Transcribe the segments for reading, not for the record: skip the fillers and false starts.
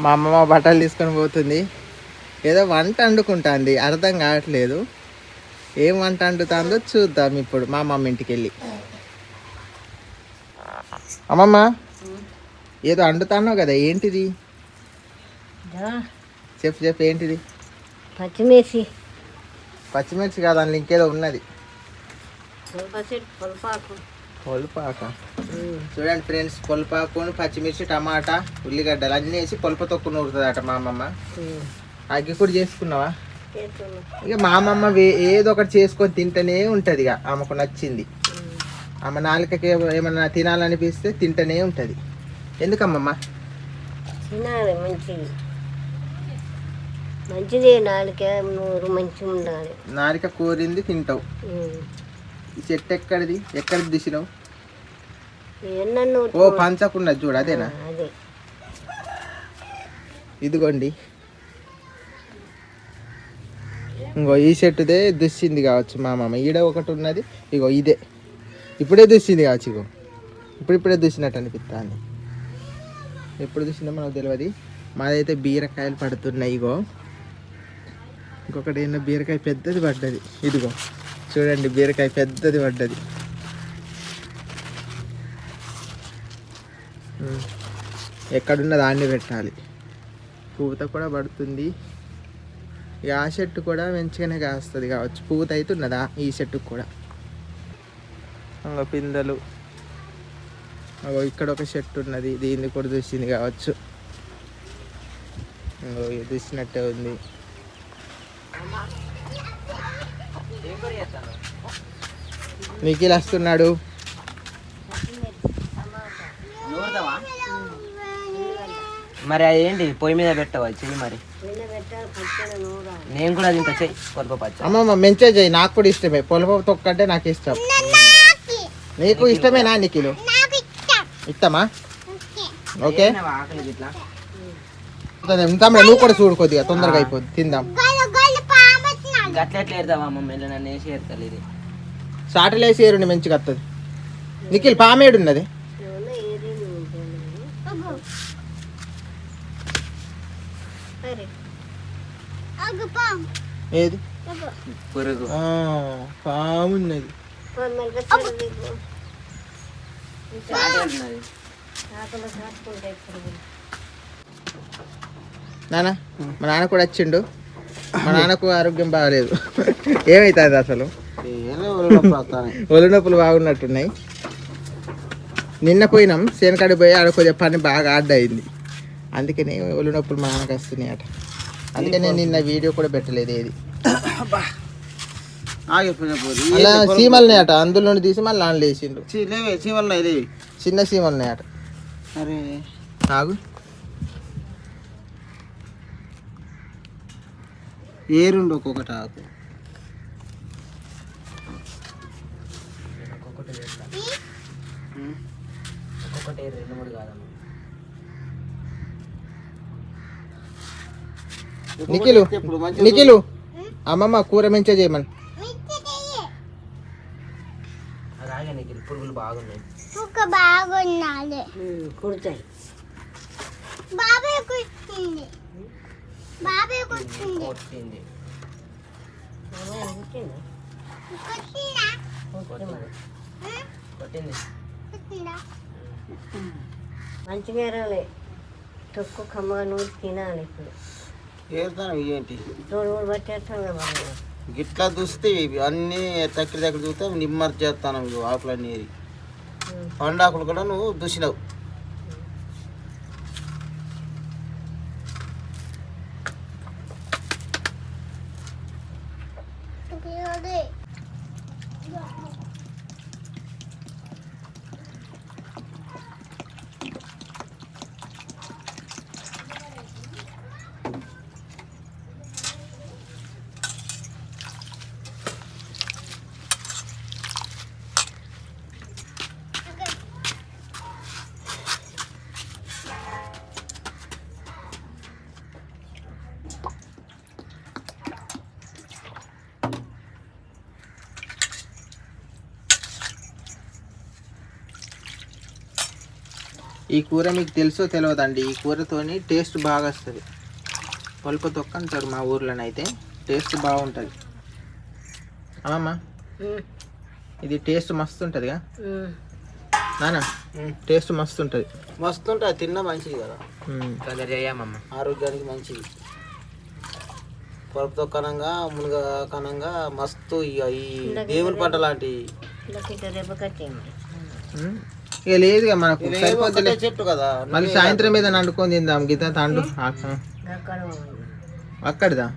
మా అమ్మమ్మ బట్టలు తీసుకొని పోతుంది. ఏదో వంట వండుకుంటుంది, అర్థం కావట్లేదు ఏం వంట వండుతుందో చూద్దాం ఇప్పుడు మా అమ్మమ్మ ఇంటికి వెళ్ళి. అమ్మమ్మ ఏదో వండుతాన్నావు కదా, ఏంటిది చెప్పు చెప్పు, ఏంటిది? పచ్చిమిర్చి. పచ్చిమిర్చి కాదు, అందులో ఇంకేదో ఉన్నది. పొలపాక. చూడండి ఫ్రెండ్స్, పొలపాకు, పచ్చిమిర్చి, టమాటా, ఉల్లిగడ్డలు అన్నీ వేసి పొలప తొక్కు నూరుతుందట మా అమ్మమ్మ. అగ్గి కూడా చేసుకున్నావా? ఇక మా అమ్మమ్మ ఏదో ఒకటి చేసుకొని తింటూనే ఉంటుంది. ఇక ఆమెకు నచ్చింది. ఆమె నాలుకకి ఏమన్నా తినాలనిపిస్తే తింటూనే ఉంటుంది. ఎందుకమ్మమ్మ? తినాలి, మంచిది మంచిది. నాలుక నూరు మంచిగా ఉండాలి. నాలుక కోరింది తింటావు. ఈ చెట్టు ఎక్కడిది తీసినావు? ఓ పంచకున్నది చూడు, అదేనా? అదే. ఇదిగోండి, ఇంకో ఈ చెట్టుదే దుస్సింది కావచ్చు మా అమ్మమ్మ. ఈడ ఒకటి ఉన్నది, ఇగో ఇదే ఇప్పుడే దుస్సింది కావచ్చు. ఇగో ఇప్పుడే దుసినట్టు అనిపిస్తుంది. ఎప్పుడు దుసిందో మనకు తెలియదు. మాదైతే బీరకాయలు పడుతున్నాయి. ఇగో ఇంకొకటి ఏంటో బీరకాయ పెద్దది పడ్డది. ఇదిగో చూడండి, బీరకాయ పెద్దది పడ్డది. ఎక్కడున్న దాన్ని పెట్టాలి. పూత కూడా పడుతుంది. ఇక ఆ చెట్టు కూడా మంచిగానే కాస్తుంది కావచ్చు. పూత అయితే ఉన్నదా ఈ చెట్టుకు కూడా. పిందెలు. ఇక్కడ ఒక చెట్టు ఉన్నది, దీన్ని కూడా చూసింది కావచ్చు. చూసినట్టే ఉంది. నిఖిల్ వస్తున్నాడు. మరి అదేంటి పొయ్యి మీద పెట్టవా చెయ్యి? మరి నేను కూడా తింటా, చెయ్యి పొలప పచ్చ. అమ్మమ్మ మంచిగా చెయ్యి, నాకు కూడా ఇష్టమే. పొలప తొక్క అంటే నాకు ఇష్టం. నీకు ఇష్టమేనా నిఖిల్? ఇష్టమా? ఓకే. తమ్ముడు నువ్వు కూడా చూడు, కొద్దిగా తొందరగా అయిపోద్ది, తిందాం. సాటలు వేసి ఏరుండి మంచిగా వస్తుంది. నిఖిల్ పామేడు ఉన్నది. ఏది? పాము ఉన్నది. నాన్న, మా నాన్న కూడా వచ్చిండు. మా నాన్నకు ఆరోగ్యం బాగాలేదు. ఏమవుతుంది అసలు? ఒళ్ళు నొప్పులు బాగున్నట్టున్నాయి. నిన్న పోయినాం సేనకాడికి పోయి, ఆడ కొద్దిగా పని బాగా ఆడ్ అయింది. అందుకని ఒళ్ళు నొప్పులు మా నాన్నకు వస్తున్నాయి అట. అందుకని నిన్న వీడియో కూడా పెట్టలేదు. ఏది అలా సీమలున్నాయి అట, అందులో తీసి మళ్ళీ నాన్న వేసిండు. చిన్న సీమలు ఉన్నాయట. అరే ఆగు, ఏరుండు ఒక్కొక్కటి ఆకు. నిఖిలు అమ్మమ్మ కూర మంచిగా చేయమని. పురుగులు బాగున్నాయి. కుడతాయి. మంచిగా ఎరాలి, తొక్కు కమ్మగా నూరి తినాలి. ఇప్పుడు ఏరుతాను ఏంటి తోడు పట్టేస్తాం కదా. గిట్లా చూస్తే అన్నీ దగ్గర చూస్తే నిమ్మర్ చేస్తాను. ఆకులన్నీ ఏరి పండాకులు కూడా నువ్వు దూసినావు. ఈ కూర మీకు తెలుసో తెలియదండి, ఈ కూరతోని టేస్ట్ బాగా వస్తుంది. పొలప తొక్క అంటారు మా ఊర్లోనైతే, టేస్ట్ బాగుంటుంది. అమ్మమ్మ ఇది టేస్ట్ మస్తు ఉంటుందిగా నాన్న, టేస్ట్ మస్తు ఉంటుంది. మస్తు ఉంటుంది, తిన్నా మంచిది కదా, చేయమమ్మ ఆరోగ్యానికి మంచిది. పొలపుతో కనంగా మునగ కనంగా మస్తు ఇక ఈ దేవుని పంట లాంటి ఇక లేదుగా మనకు సరిపోతుంది చెట్టు కదా. మళ్ళీ సాయంత్రం మీద వండుకొని తిందాం గీత తాండు. అక్కడిదా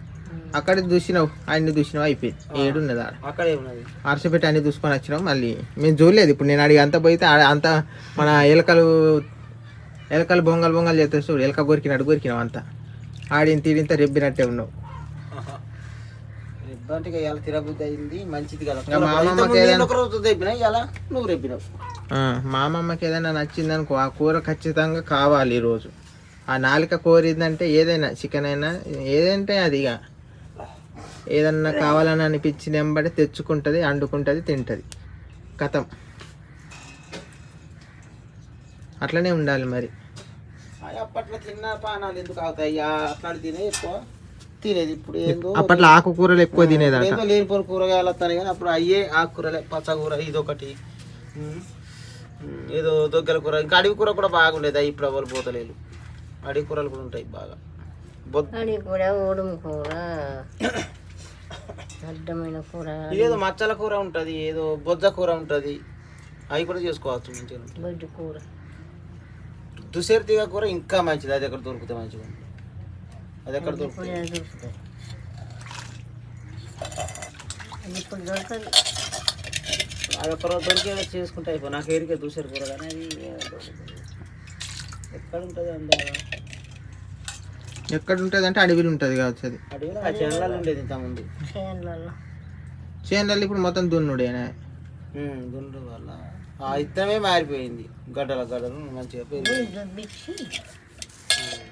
అక్కడ చూసినావు, అన్ని చూసినావు, అయిపోయింది. ఏడున్నది ఆడ అక్కడే ఉన్నది అరసపెట్టి అన్ని చూసుకొని వచ్చినావు. మళ్ళీ మేము చూడలేదు. ఇప్పుడు నేను అడిగి అంత పోయితే అంత మన ఎలకలు బొంగలు చేస్తే చూడు, ఎలక కొరికినావు అంతా ఆడిన తీరింత రెబ్బినట్టే ఉన్నావు. రెబ్బంటే ఇలా తిరబుద్ధి అయింది, మంచిది కదా. మా అమ్మమ్మకి ఏదైనా ఇలా నువ్వు రెబ్బినావు. మా అమ్మమ్మకి ఏదైనా నచ్చిందనుకో ఆ కూర ఖచ్చితంగా కావాలి ఈరోజు. ఆ నాలుక కోరిందంటే ఏదైనా చికెన్ అయినా ఏదంటే అది ఇక ఏదన్నా కావాలని అనిపించిన వెంబడి తెచ్చుకుంటుంది, వండుకుంటుంది, తింటుంది, కథం. అట్లనే ఉండాలి మరి. అప్పట్లో తిన్న పానాలు ఎందుకు అవుతాయి, అట్లాంటి తినే ఎక్కువ తినేది. ఇప్పుడు ఏందో అప్పట్లో ఆకుకూరలు ఎక్కువ తినేది, ఏదో లేనిపోయిన కూరగాయలు వస్తాయి కానీ అప్పుడు అయ్యే ఆకుకూరలే. పచ్చకూర ఇదొకటి, ఏదో దొగ్గల కూర, ఇంకా అడవి కూర కూడా బాగుండేది. ఇప్పుడు ఎవరు పోతలేదు. అడవి కూరలు కూడా ఉంటాయి బాగా. అడవి కూర, ఓడుము కూర, అడ్డమైన కూర, ఏదో మచ్చల కూర ఉంటుంది, ఏదో బొజ్జ కూర ఉంటుంది, అవి కూడా చేసుకోవచ్చు మంచిగా. బొడ్డు కూర, దుసేరు తీగ కూర ఇంకా మంచిది. అది ఎక్కడ దొరికితే మంచిగా ఉంటుంది. అది ఎక్కడ దొరుకుతుంది, అది ఇప్పుడు దొరకదు. అది ఒక్క రోజు దొరికే చేసుకుంటే అయిపో. నాకు ఏరికే దుసేరు కూర కానీ అది ఎక్కడ ఉంటుంది అందాక. ఎక్కడ ఉంటుంది అంటే అడవిలో ఉంటుంది కావచ్చు. అది అడవిలో ఆ చేనులలో ఉండేది ఇంతకుముందు. చేనులలో ఇప్పుడు మొత్తం దున్నుడేనా? దున్నుడు వల్ల ఆ ఇత్తనమే మారిపోయింది. గడ్డలు మంచిగా దొబ్బిచ్చి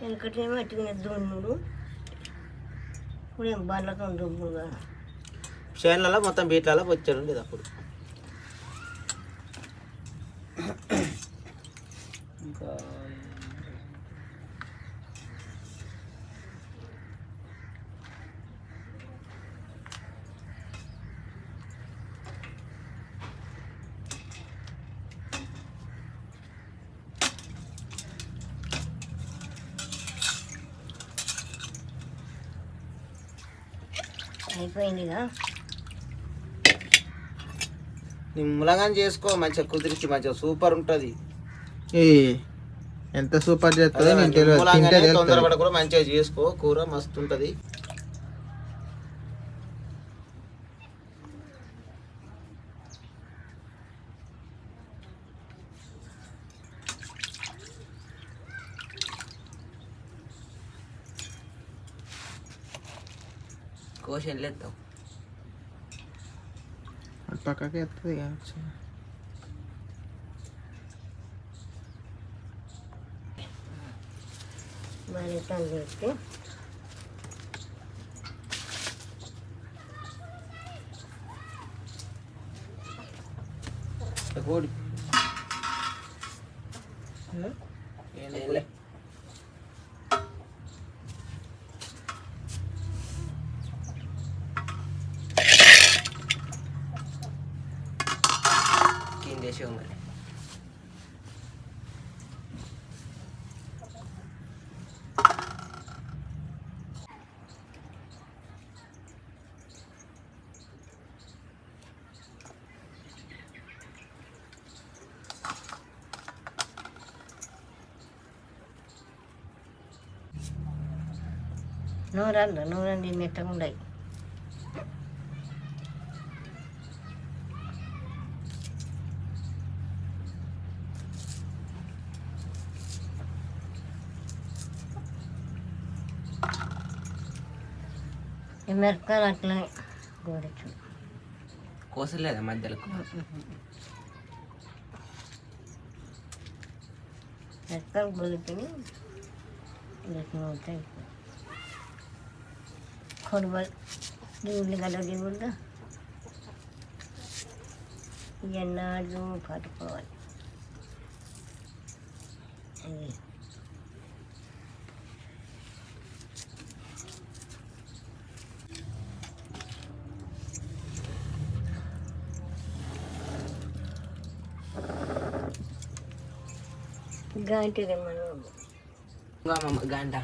వెనకటేమో అట్టిన దున్నుడు, ఇప్పుడు ఏం బళ్ళతో దుబ్బుగా. చేనులలో మొత్తం బీట్లలో వచ్చారు ఉండేది అప్పుడు. ఇంకా అయిపోయిందిగా. నిమ్మలంగా చేసుకో, మంచిగా కుదిరించి మంచిగా సూపర్ ఉంటుంది. ఎంత సూపర్ చేస్తుంది నేను తెలియదు. తొందరపడ కూడా మంచిగా చేసుకో, కూర మస్తు ఉంటుంది. కోషన్ లేస్తావు అటు పక్కకి వస్తుంది కావచ్చు. మరి తల్లి వేస్తే కోడి కిందేసి ఉండాలి. నూరండి మెత్తగా ఉండయి. మిరపకాయలు అట్లనే గోడచ్చు కోసలేదా మధ్యలో? మిరపకాయలు గొలిపిని అవుతాయి. కొడుబలు ఉల్లిగడ్డ దిగుడుగా ఎన్నాడు పట్టుకోవాలి. గంటదే మనం అమ్మమ్మ గంట.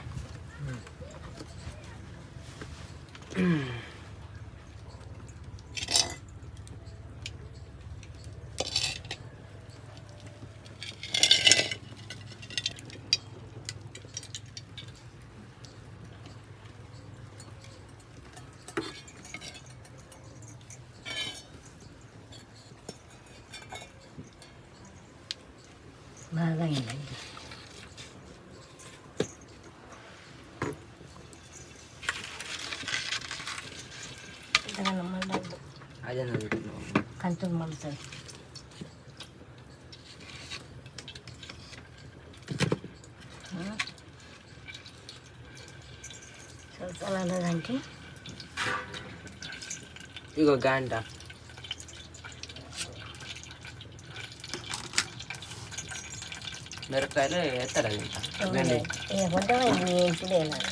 బాగా అయిందండి. అదే కంచులు మలుతాయి. చల్లదంటే ఇగో గంట. మిరపకాయలు వేస్తారా ఇంకా? లేకుంటే ఇప్పుడు వేయాలి.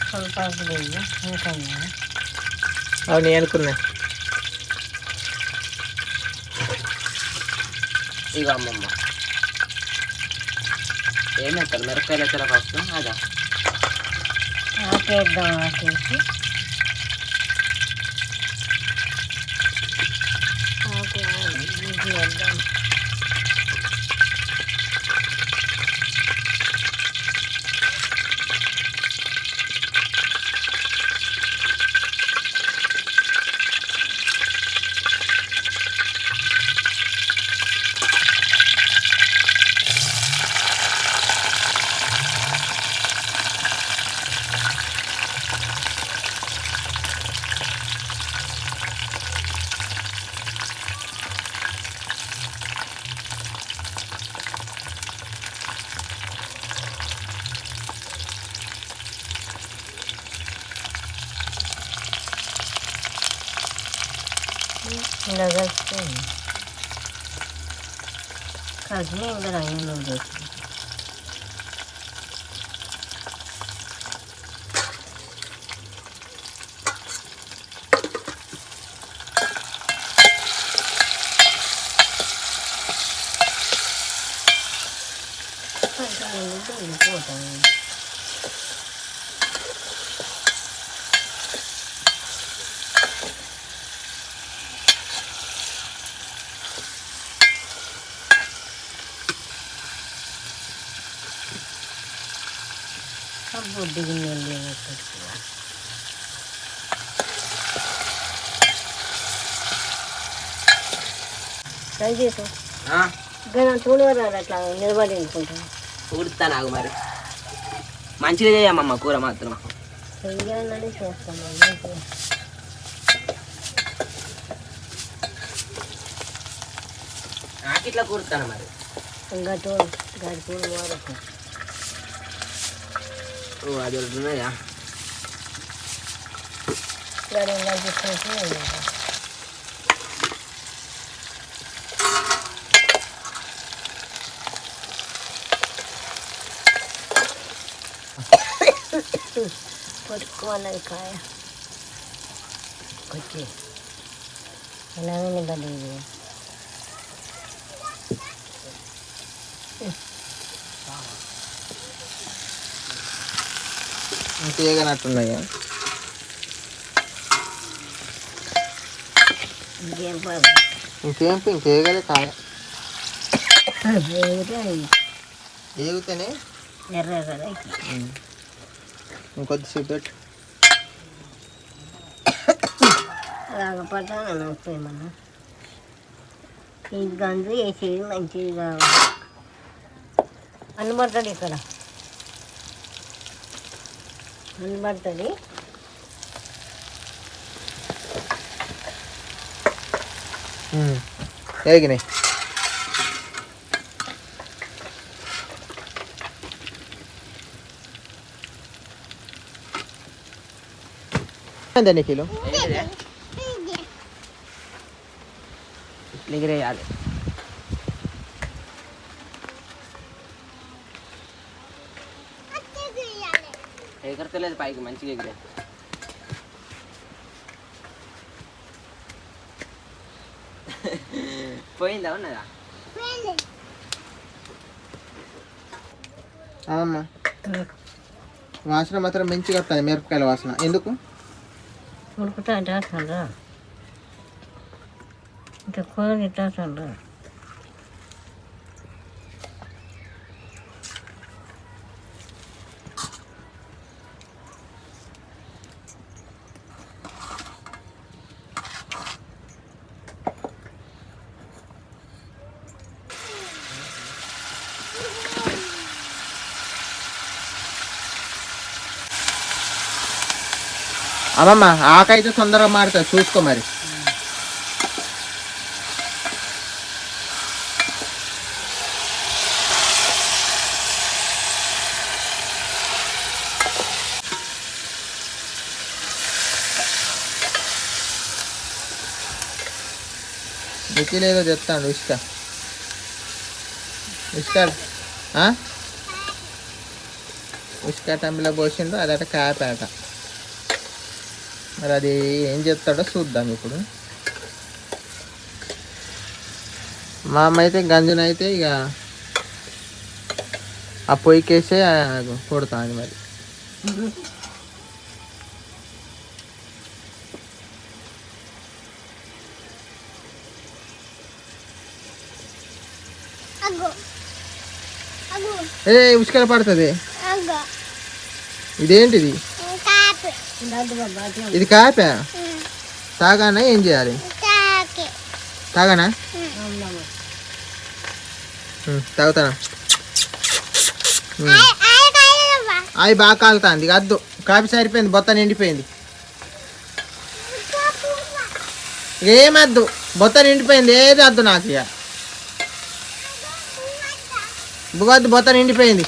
స్వల్పాకు ఇంకా అవును నేను అనుకున్నా. ఇగో అమ్మమ్మ ఏం వేస్తారు? మిరపకాయలు వేస్తారా ఫస్ట్? అదా ఆకేద్దాం. ఆకేసి వేద్దాం. ఇలా కలిస్తే కలిసి ఇంకా రంగులో చేసి వెళ్ళిపోతాను. బొడ్డుకి నీళ్ళు పెట్టుకున్నా. ట్రై చేసాం గణం చూడవరాదు. అట్లా నిలబడి అనుకుంటాను. ఉడుతా నాకు మరి మంచిగా చేయమ్మమ్మ కూర మాత్రం. చెయ్యాలని చేస్తాను. నాకు ఇట్లా కూరుతాను మరి. ఇంకా చూడు గడి చూడు వరకు అది ఉన్నాయా? గడి ఇలా తీసుకొచ్చి పట్టుకోవాలి కాయ వచ్చి ఎలాగైనా గడి ఇది ఇంకేగనట్టున్నాయా? ఇంకేం పర్లేదు. ఇంకేగలే కాయ ఏగితేనే ఎర్ర కదా ఇంకొద్దిసేపు పెట్టు. రాగపడతాను వస్తాయమన్నా. ఈ గంజు వేసేది మంచిది కావాలి. అన్నబడుతుంది ఇక్కడ అన్నబడుతుంది. ఏగినాయి. ఎంత కిలో? ఎగిరేయాలి. ఎగరతలేదు పైకి మంచిగా ఎగిరే. పోయిందా ఉన్నదా? అమ్మమ్మ వాసన మాత్రం మంచిగా వస్తుంది, మిరపకాయల వాసన. ఎందుకు ఉడుకుతా అంటారా ఇంకా కూర ఇట్లా అమ్మమ్మ ఆకైతే తొందరగా మారుతుంది, చూసుకో మరి. నిఖిలేదో చెప్తాడు ఇష్ట ఇసుక టంబిలో పోసిండు, అదట కాపేట. మరి అది ఏం చెప్తాడో చూద్దాం ఇప్పుడు. మా అమ్మ అయితే గంజునైతే ఇక ఆ పొయ్యికేసే కొడుతుంది మరి. ఏ ఉసుకలు పడుతుంది. ఇదేంటిది? ఇది కాపా? తాగానా? ఏం చేయాలి? తాగానా? తాగుతానా? అవి బాగా కాలుతుంది. అద్దు, కాపీ సరిపోయింది, బొత్త నిండిపోయింది. ఏమద్దు, బొత్త నిండిపోయింది, ఏది వద్దు నాకు. ఇక బుగద్దు, బొత్త నిండిపోయింది.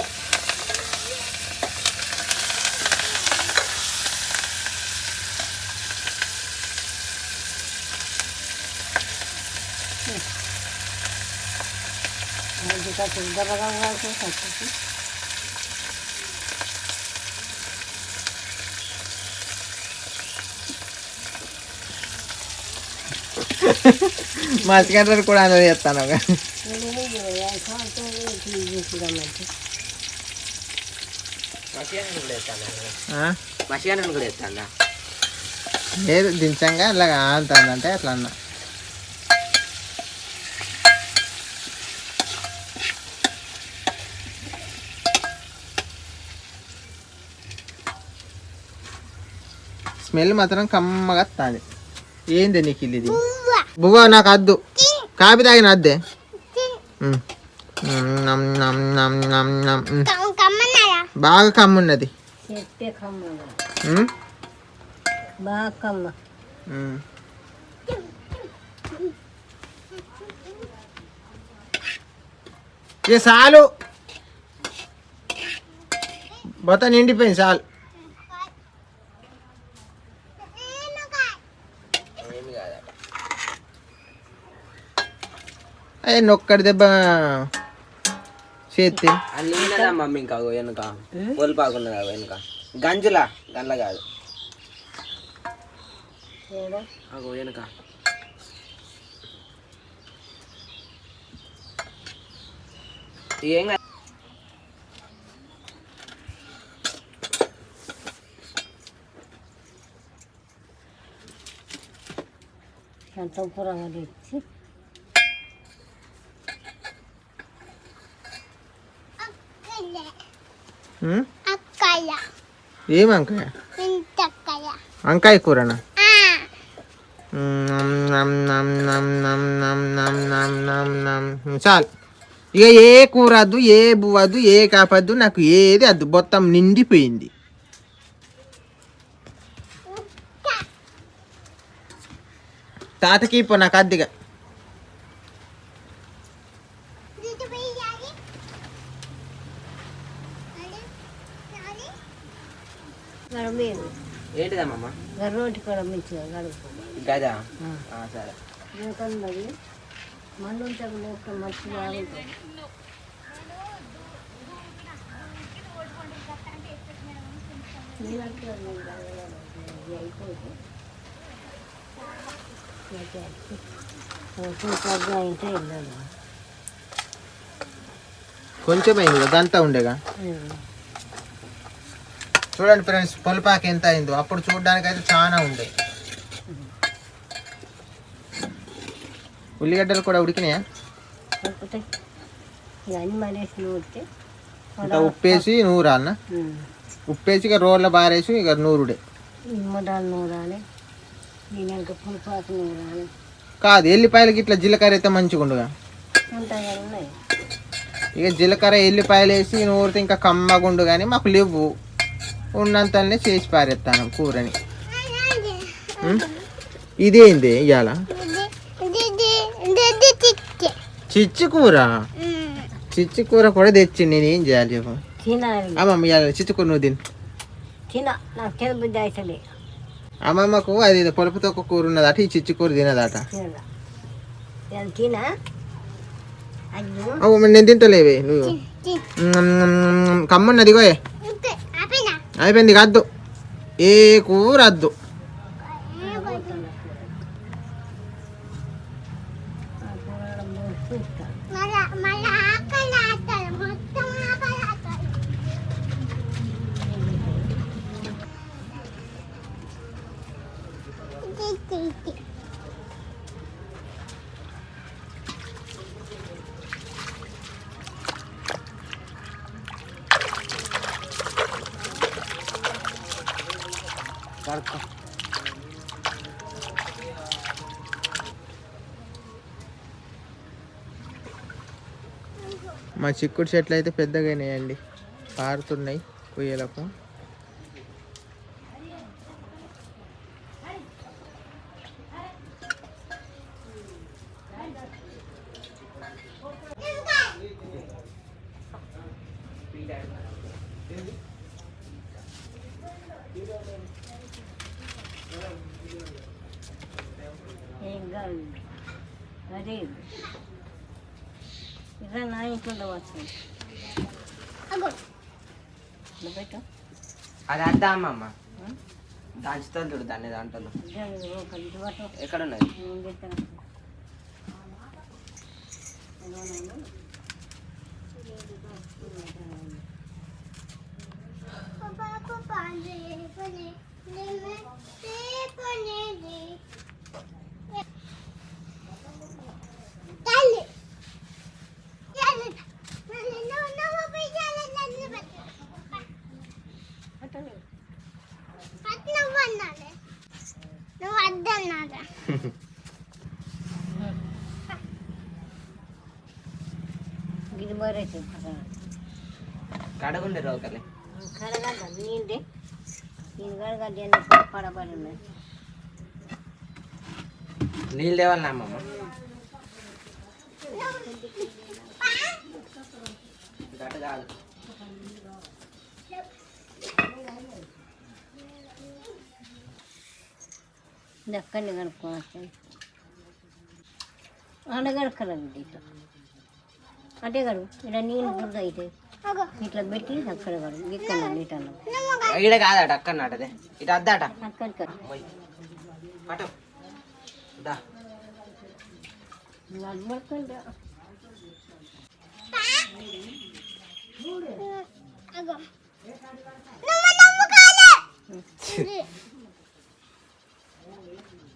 మర్చికంటారు కూడా అనేది చేస్తాను. మసిగానే కూడా ఎత్తాను. లేదు దించంగా ఇలా కాలుతుందంటే అట్లా అన్నా. స్మెల్ మాత్రం కమ్మగా వస్తుంది. ఏంది నీకు ఇది? బువ్వ నాకు అద్దు, కాపీ తాగిన అద్దే. బాగా కమ్మున్నది. ఇక చాలు, బొత్త నిండిపోయింది, చాలు. అయ్యి నొక్కడి దెబ్బ చేతి అన్నీ మమ్మీ. ఇంకా వెనుక పొలిపాకున్నదా వెనుక గంజులా గండ్ల కాదు అగో వెనుక. ఏం తెచ్చి ఏం వంకాయ? వంకాయ కూరనా? చాలు ఇక. ఏ కూర వద్దు, ఏ బువ్వద్దు, ఏ కాపద్దు, నాకు ఏది వద్దు. మొత్తం నిండిపోయింది. తాతకి ఇప్పుడు నాకు అద్దిగా. ఏంటిదమ్మా? రోటి కూడా మంచిగా కడుపు గదా? సరే. మండు ఉంటే మంచిగా ఉంటుంది. అయితే వెళ్ళాలి. కొంచెం అయింది కదా, అంతా ఉండేగా. చూడండి ఫ్రెండ్స్, పొలపాకు ఎంత అయిందో. అప్పుడు చూడడానికి అయితే చాలా ఉండే. ఉల్లిగడ్డలు కూడా ఉడికినాయా? కాకపోతే ఇవన్నీ మనేసి నూరితే ఇంకా ఉప్పేసి నూరాలనా? ఉప్పేసి ఇక రోళ్ళ బారేసి ఇక నూరుడే. మొదలు నూరాలి, దీనికి పులిపాకు నూరాలి. కాదు, ఎల్లిపాయలకి ఇట్లా జీలకర్ర అయితే మంచిగా ఉండగా. ఉంటాయి ఉన్నాయి. ఇక జీలకర్ర ఎల్లిపాయలు వేసి నూరితే ఇంకా కమ్మగుండు. కానీ మాకు లేవు, ఉన్నంతనే చేసి పారేస్తాను కూరని. ఇదేంది ఇవాళ చిచ్చి కూర? చిచ్చి కూర కూడా తెచ్చింది. నేను ఏం చేయాలి చెప్పు? తినాలి. అమ్మమ్మ ఇవాళ చిచ్చి కూర నువ్వు తిను. నాకు తిన బుద్ధి అవుతుంది. అమ్మమ్మకు అది పొలుపుతో ఒక కూర ఉన్నదట, ఈ చిచ్చి కూర తినదట. తినా అయ్యో నేను తింటలేవే నువ్వు. కమ్మన్నదిగో అయిపోయింది. కద్దు ఏ కూర వద్దు. మా చిక్కుడు చెట్లు అయితే పెద్దగా అయినాయండి, పారుతున్నాయి కొయ్యలకు. అదే ఇక నా ఇంట్లో వస్తుంది. పెట్టు అది అద్దా అమ్మమ్మ దంచుతాను చూడు దాన్ని. దాంట్లో ఎక్కడ ఉన్నది? ఇది మరేసి కడగుండే రోకలే కడగద్ద నీంటే ఇది కడగద్ద పడబడి ఉన్నాయి. నీళ్ళు తేవాలన్నా అమ్మమ్మ? గట్ట కాదు. అక్కడిని కడుక్కోవాలి. ఆడ కడకరండి ఇట్లా అటే కడుగు. ఇలా నీళ్ళు బుద్ధ అయితే ఇట్లా పెట్టి అక్కడ కడుగు. ఇక్కడ నీటన్నా ఈడ కాదట, అక్కడ నాటదే. ఇటు అద్దాట అక్కడి కడుగు. పట్టు దా. పడుతుంటా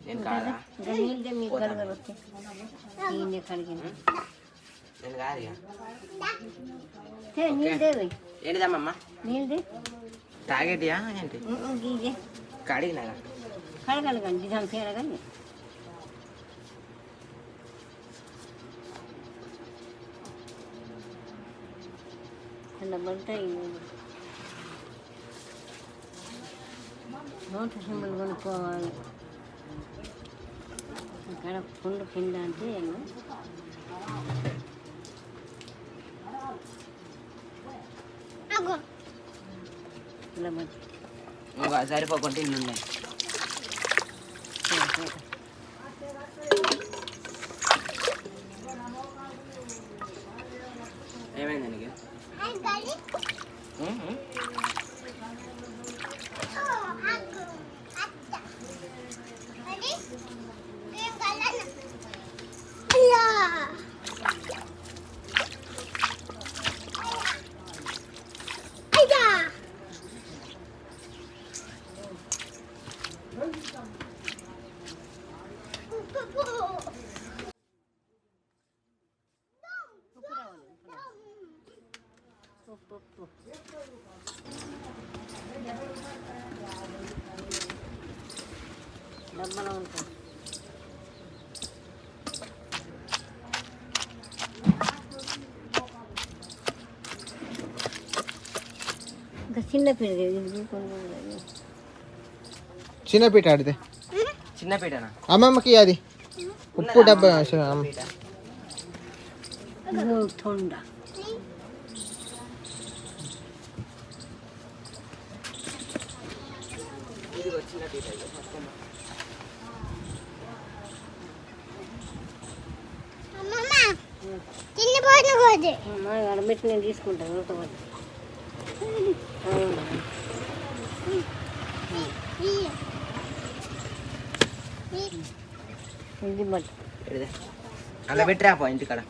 నేను కాదా? నీళ్ళే మీకు కడగరు వస్తే నీళ్ళే కడిగింది. నేను కాదు ఇక. నీళ్ళే ఏంటిదమ్మమ్మ? నీళ్ళే తాగేటియా ఏంటి? ఇదే కడిగినా కడగాలి కానీ నిజాం చేయగలి. అలా పడతాయి. నోట సింబల్ కొనుక్కోవాలి. అక్కడ పుండు కింద అంటే ఇలా పడి ఇంకా సరిపోకుండా ఇల్లు ఉన్నాయి. ఏమైంది నీకు? డబ్బాలో ఉంటుంది. ఇంకా చిన్న పిల్లలు ఇది చిన్న పీట ఆడితే చిన్న పీటనా? అమ్మమ్మకి అది ఉప్పు డబ్బా తొండ అడబెట్టి నేను తీసుకుంటాను. ఇది బట్టి అలా పెట్టిరా పో ఇంటికాడ.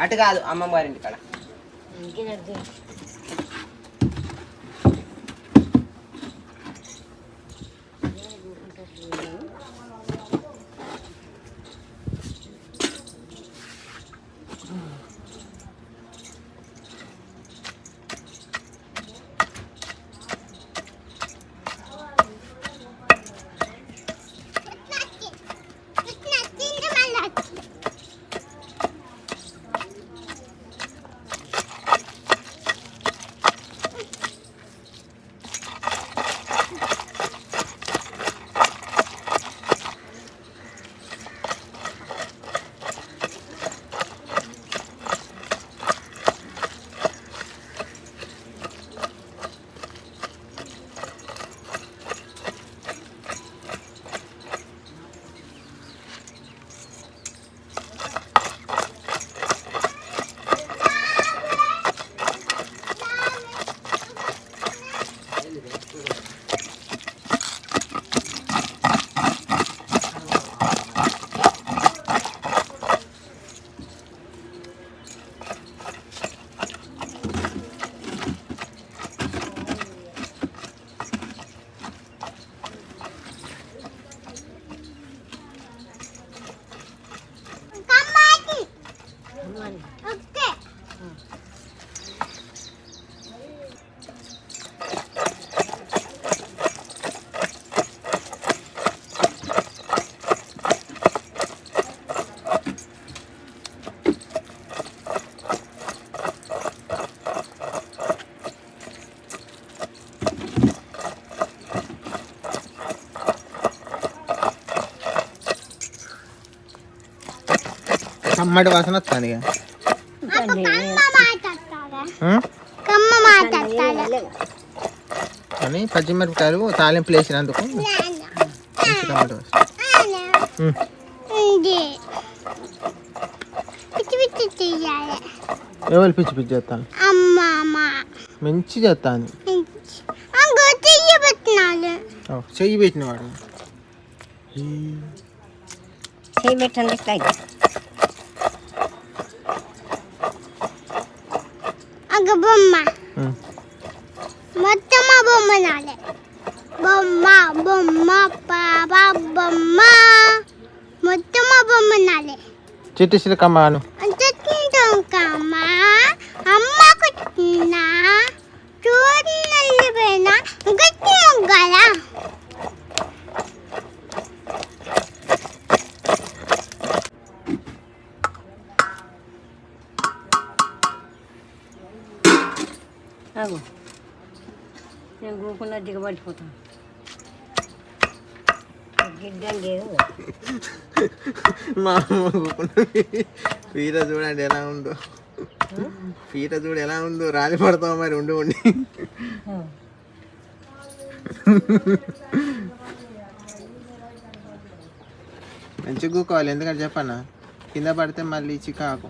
అటు కాదు అమ్మమ్మ గారి ఇంటికాడ. కమ్మడి వాసన వస్తుంది ఇక అని పచ్చిమిరపకాయలు తాలింపులు వేసినందుకు టమాటో ఎవరు పిచ్చి పిచ్చి చేస్తాను మంచి చేస్తాను చెయ్యి పెట్టినవాడు చెయ్యి పెట్టండి బొమ్మ మొత్తం బొమ్మ నాలే బొమ్మ బొమ్మ పాపా బొమ్మ మొత్తం బొమ్మ నాలే చెట్టు సిలకమ్మాను కమ్మ అమ్మకు చూడండి పోయినా గట్టి మొగ్గలా ఆగు నేను గూకుండా దిగబడిపోతాను గిడ్డండి మా పీట చూడండి ఎలా ఉందో పీట చూడు ఎలా ఉందో రాలి పడతావు మరి ఉండి ఉండి మంచిగా కూకోవాలి ఎందుకంటే చెప్పన్నా కింద పడితే మళ్ళీ చికాకు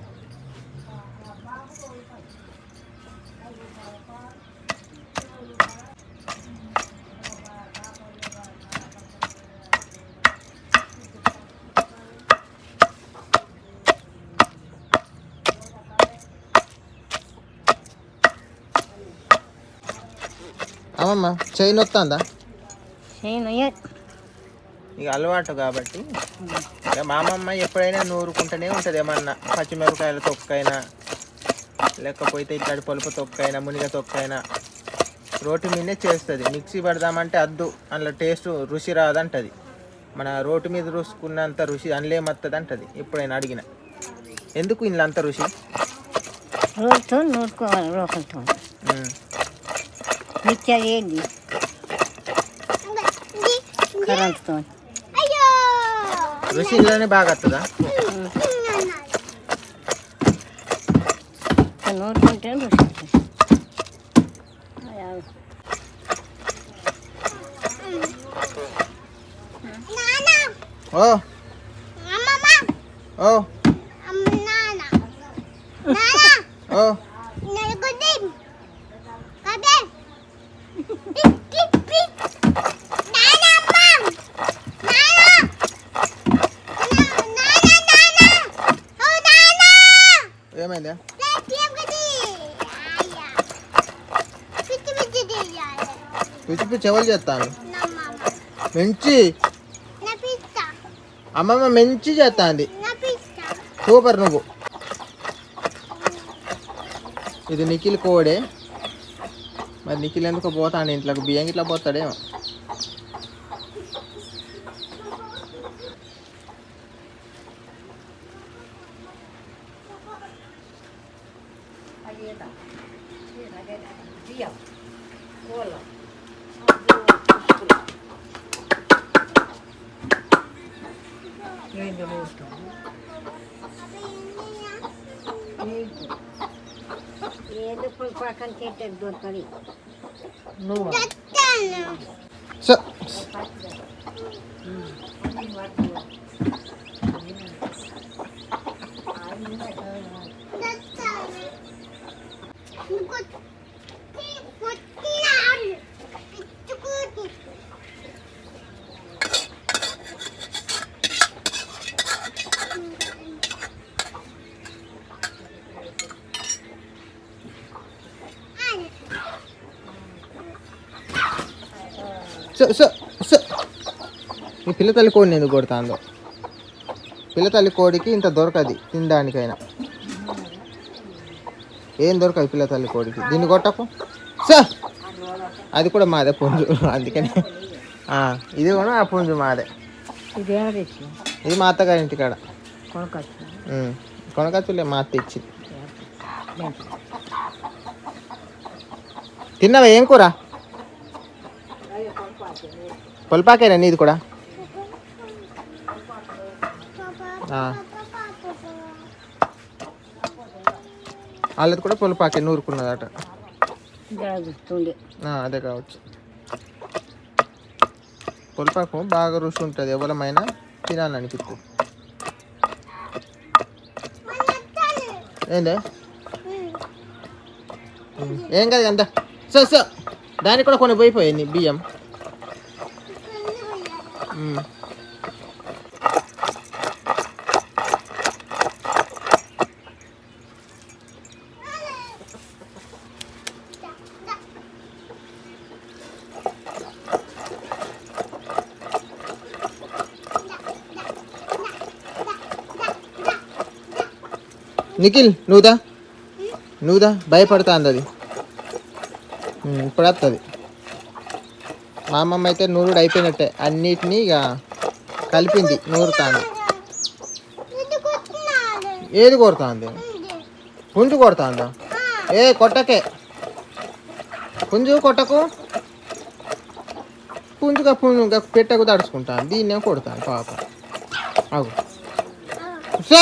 అమ్మమ్మ చైన్ వస్తుందా ఇక అలవాటు కాబట్టి ఇక మా అమ్మమ్మ ఎప్పుడైనా నూరుకుంటూనే ఉంటుంది ఏమన్నా పచ్చిమిరపకాయల తొక్కైనా లేకపోతే ఇట్లాంటి పొలుపు తొక్కైనా మునిగ తొక్కైనా రోటి మీదనే చేస్తుంది. మిక్సీ పడదామంటే అద్దు, అందులో టేస్ట్ రుచి రాదంటది. మన రోటి మీద రుసుకున్నంత రుచి అందులేమత్తది అంటది. ఎప్పుడైనా అడిగిన ఎందుకు ఇంట్లో అంత రుచి? రోడ్తో నూరుకోవాలి, రోకలతో. మిక్చర్ ఏంది కరెంట్తో రుచి ఇంట్లోనే బాగా వస్తుందా? నూరుకుంటే రుచి వస్తుంది. ఓ ఓ ఓ ఏమైందా? పిచ్చి పిచ్చి ఎవరు చేస్తాను? మంచి అమ్మమ్మ మంచి చేస్తాంది. సూపర్ నువ్వు. ఇది నిఖిల్ కోడే. మరి నిఖిల్ ఎందుకు పోతాడు ఇంట్లోకి? బియ్యం ఇట్లా పోతాడేమో. ఏదో పక్కన చెట్టు దొరకది. సో సో సో సో ఈ పిల్ల తల్లి కోడిని ఎందుకు కొడుతుందో? పిల్ల తల్లి కోడికి ఇంత దొరకది తినడానికైనా. ఏం దొరకదు పిల్ల తల్లి కోడికి. దీన్ని కొట్టకు. సో అది కూడా మాదే పుంజు, అందుకని ఇది కూడా ఆ పుంజు మాదే. ఇది మా అత్తగారి ఇంటికాడ కొనకచ్చులే, మా అత్త ఇచ్చింది. తిన్నావా? ఏం కూర? పొలపాకేనా నీది కూడా? వాళ్ళది కూడా పొలపాకే నూరుకున్నదట. అదే కావచ్చు. పొలపాకు బాగా రుచి ఉంటుంది, ఎవరమైనా తినాలనిపిస్తుంది. ఏందే? ఏం కాదు అంత. సో సో దానికి కూడా కొన్ని పోయిపోయాయి బియ్యం. నిఖిల్ నువ్వుదా భయపడుతుంది అది. ఇప్పుడు వస్తుంది. మా అమ్మమ్మ అయితే నూరుడు అయిపోయినట్టే, అన్నిటినీ ఇక కలిపింది, నూరుతాంది. ఏది కొడుతుంది? పుంజు కొడుతుందా? ఏ కొట్టకే, పుంజు కొట్టకు. పుంజుగా పెట్టకు తడుచుకుంటాను, దీన్నే కొడతాను పాప. అవు సో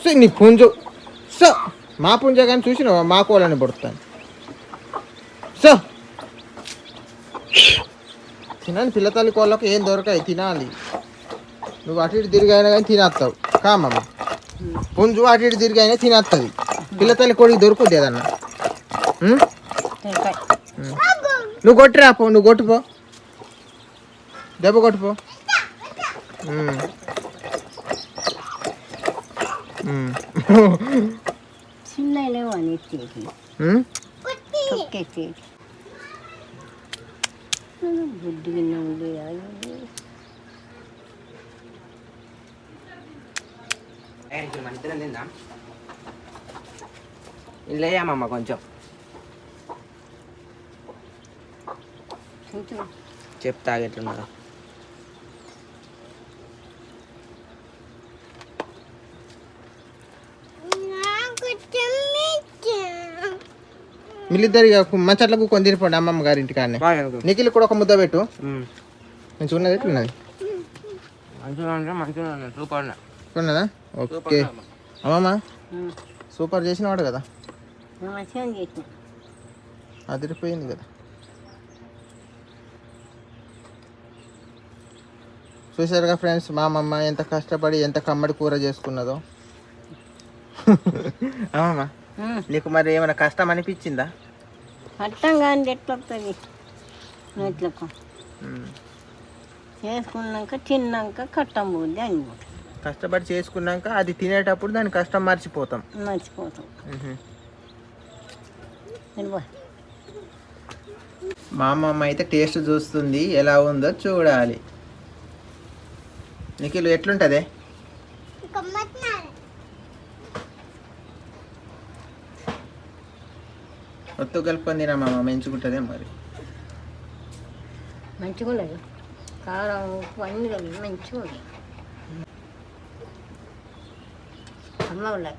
సో నీ పుంజు. సో మా పుంజ కానీ చూసినావా? మా కోళ్ళని పడుతాను. సో తినాలి. పిల్లతల్లి కోళ్ళకు ఏం దొరకాయి, తినాలి. నువ్వు అటు ఇటు తిరిగైనా కానీ తినేస్తావు. కామమ్మ పుంజు అటు ఇటు తిరిగైనా తినేస్తుంది. పిల్లతల్లి కోడికి దొరుకుద్ది ఏదన్నా. నువ్వు కొట్టిరా పో, నువ్వు కొట్టుపో, దెబ్బ కొట్టుపో. చిన్నలేవు అని బుద్ధి విన్న ఉంది. మన ఇద్దరం తిందాం. లేయమ్మమ్మ కొంచెం కొంచెం చెప్తా ఎట్లున్నారా వీళ్ళిద్దరు ఇక మంచట్లకు కొని తిరిపోండి అమ్మమ్మ గారి ఇంటికాడనే. నిఖిల్ కూడా ఒక ముద్ద పెట్టు. మంచిగా ఉన్నది ఎట్లున్నది? సూపర్ ఉన్నదా? ఓకే అమ్మమ్మ సూపర్ చేసినవాడు కదా, మంచిగా చేసిన. అదిరిపోయింది కదా. చూసారుగా ఫ్రెండ్స్, మా అమ్మమ్మ ఎంత కష్టపడి ఎంత కమ్మడి కూర చేసుకున్నదో. అమ్మమ్మ నీకు మరి ఏమైనా కష్టం అనిపించిందా? కట్టం కానీ ఎట్లా వస్తుంది ఎట్లకు చేసుకున్నాక తిన్నాక కట్టం పోద్ది అని కష్టపడి చేసుకున్నాక అది తినేటప్పుడు దాని కష్టం మర్చిపోతాం. మర్చిపోతాం. వెళ్ళిపో. మా అమ్మమ్మ అయితే టేస్ట్ చూస్తుంది, ఎలా ఉందో చూడాలి. నిఖిల్ ఎట్లుంటుంది? ఒత్తు కలుపుకొని తినా మామ, మంచుకుంటుందే మరి. మంచిగా ఉన్నది, కారం ఉప్పు అన్నీ కలిపి మంచిగా ఉంది. అమ్మ ఉన్నాయి.